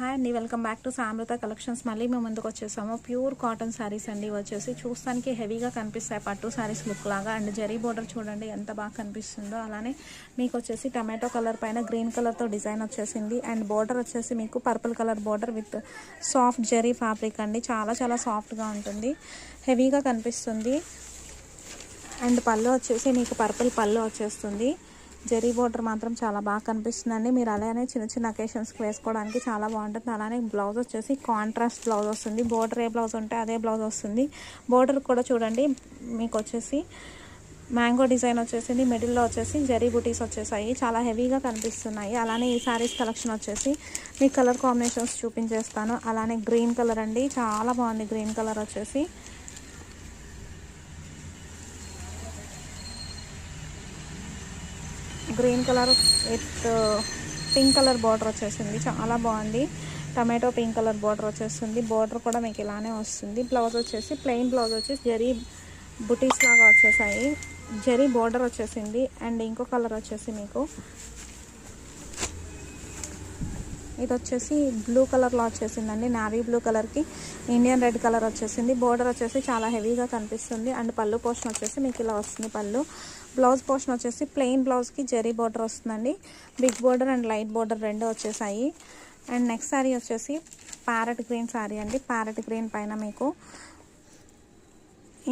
Hi అండి, welcome back to సామృత collections. మళ్ళీ మేము ముందుకు వచ్చేసాము. ప్యూర్ కాటన్ శారీస్ అండి. వచ్చేసి చూస్తానికి హెవీగా కనిపిస్తాయి పట్టు శారీస్ లుక్ లాగా. అండ్ జరీ బోర్డర్ చూడండి ఎంత బాగా కనిపిస్తుందో. అలానే మీకు వచ్చేసి టమాటో కలర్ పైన గ్రీన్ కలర్తో డిజైన్ వచ్చేసింది. అండ్ బోర్డర్ వచ్చేసి మీకు purple colour border with soft zari fabric అండి. చాలా చాలా సాఫ్ట్గా ఉంటుంది, హెవీగా కనిపిస్తుంది. అండ్ పళ్ళు వచ్చేసి మీకు పర్పుల్ పళ్ళు వచ్చేస్తుంది. జరీ బోర్డర్ మాత్రం చాలా బాగా కనిపిస్తుందండి. మీరు అలానే చిన్న చిన్న అకేషన్స్కి వేసుకోవడానికి చాలా బాగుంటుంది. అలానే బ్లౌజ్ వచ్చేసి కాంట్రాస్ట్ బ్లౌజ్ వస్తుంది. బోర్డర్ ఏ బ్లౌజ్ ఉంటే అదే బ్లౌజ్ వస్తుంది. బోర్డర్ కూడా చూడండి మీకు వచ్చేసి మ్యాంగో డిజైన్ వచ్చేసింది. మిడిల్లో వచ్చేసి జరీ బుటీస్ వచ్చేసాయి, చాలా హెవీగా కనిపిస్తున్నాయి. అలానే ఈ శారీస్ కలెక్షన్ వచ్చేసి మీకు కలర్ కాంబినేషన్స్ చూపించేస్తాను. అలానే గ్రీన్ కలర్ అండి, చాలా బాగుంది. గ్రీన్ కలర్ వచ్చేసి green colour with pink colour border వచ్చేసింది, చాలా బాగుంది. టమాటో పింక్ కలర్ బార్డర్ వచ్చేస్తుంది. బార్డర్ కూడా మీకు ఇలానే వస్తుంది. బ్లౌజ్ వచ్చేసి ప్లెయిన్ బ్లౌజ్ వచ్చేసి జరీ బుటీస్ లాగా వచ్చేసాయి. జరీ బార్డర్ వచ్చేసింది. అండ్ ఇంకో కలర్ వచ్చేసి మీకు ఇది వచ్చేసి బ్లూ కలర్లో వచ్చేసిందండి. నావీ బ్లూ కలర్కి ఇండియన్ రెడ్ కలర్ వచ్చేసింది. బోర్డర్ వచ్చేసి చాలా హెవీగా కనిపిస్తుంది. అండ్ పళ్ళు పోర్షన్ వచ్చేసి మీకు ఇలా వస్తుంది పళ్ళు. బ్లౌజ్ పోర్షన్ వచ్చేసి ప్లెయిన్ బ్లౌజ్కి జరీ బోర్డర్ వస్తుందండి. Big border and light border రెండు వచ్చేసాయి. అండ్ నెక్స్ట్ శారీ వచ్చేసి ప్యారెట్ గ్రీన్ శారీ అండి. ప్యారెట్ గ్రీన్ పైన మీకు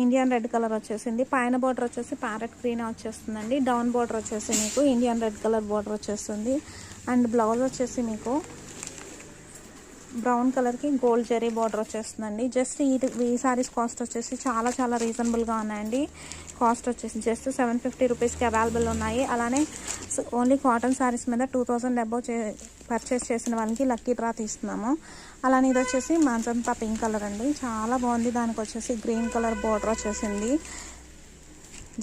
ఇండియన్ రెడ్ కలర్ వచ్చేసింది. పైన బోర్డర్ వచ్చేసి ప్యారెట్ గ్రీన్ వచ్చేస్తుందండి. డౌన్ బోర్డర్ వచ్చేసి మీకు ఇండియన్ రెడ్ కలర్ బోర్డర్ వచ్చేస్తుంది. అండ్ బ్లౌజ్ వచ్చేసి మీకు బ్రౌన్ కలర్కి గోల్డ్ జరీ బార్డర్ వచ్చేస్తుందండి. జస్ట్ ఈ సారీస్ కాస్ట్ వచ్చేసి చాలా చాలా రీజనబుల్గా ఉన్నాయండి. కాస్ట్ వచ్చేసి జస్ట్ 750 రూపీస్కి అవైలబుల్ ఉన్నాయి. అలానే ఓన్లీ కాటన్ శారీస్ మీద 2000 అబౌవ్ పర్చేస్ చేసిన వాళ్ళకి లక్కీ డ్రా తీస్తున్నాము. అలానే ఇది వచ్చేసి మజంతా పింక్ కలర్ అండి, చాలా బాగుంది. దానికి వచ్చేసి గ్రీన్ కలర్ బార్డర్ వచ్చేసింది.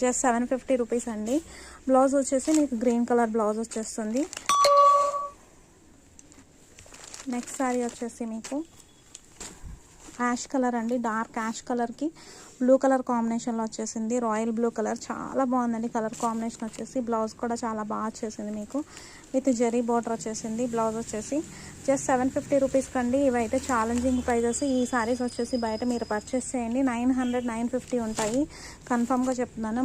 జస్ట్ 750 రూపీస్ అండి. బ్లౌజ్ వచ్చేసి మీకు గ్రీన్ కలర్ బ్లౌజ్ వచ్చేస్తుంది. నెక్స్ట్ శారీ వచ్చేసి మీకు యాష్ కలర్ అండి. డార్క్ యాష్ కలర్కి బ్లూ కలర్ కాంబినేషన్లో వచ్చేసింది. రాయల్ బ్లూ కలర్, చాలా బాగుందండి కలర్ కాంబినేషన్ వచ్చేసి. బ్లౌజ్ కూడా చాలా బాగా వచ్చేసింది మీకు విత్ జరీ బార్డర్ వచ్చేసింది. బ్లౌజ్ వచ్చేసి జస్ట్ 750 రూపీస్ కండి. ఇవైతే ఛాలెంజింగ్ ప్రైజెస్. ఈ శారీస్ వచ్చేసి బయట మీరు పర్చేస్ చేయండి 900 950 ఉంటాయి, కన్ఫామ్గా చెప్తున్నాను.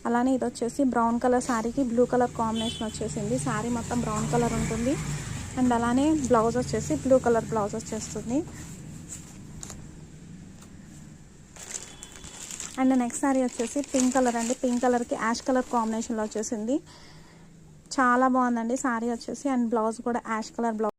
అలానే ఇది వచ్చేసి బ్రౌన్ కలర్ శారీకి బ్లూ కలర్ కాంబినేషన్ వచ్చేసింది. శారీ మొత్తం బ్రౌన్ కలర్ ఉంటుంది. అండ్ అలానే బ్లౌజ్ వచ్చేసి బ్లూ కలర్ బ్లౌజ్ వచ్చేస్తుంది. అండ్ నెక్స్ట్ శారీ వచ్చేసి పింక్ కలర్ అండి. పింక్ కలర్కి యాష్ కలర్ కాంబినేషన్లో వచ్చేసింది. చాలా బాగుందండి శారీ వచ్చేసి. అండ్ బ్లౌజ్ కూడా యాష్ కలర్ బ్లౌజ్.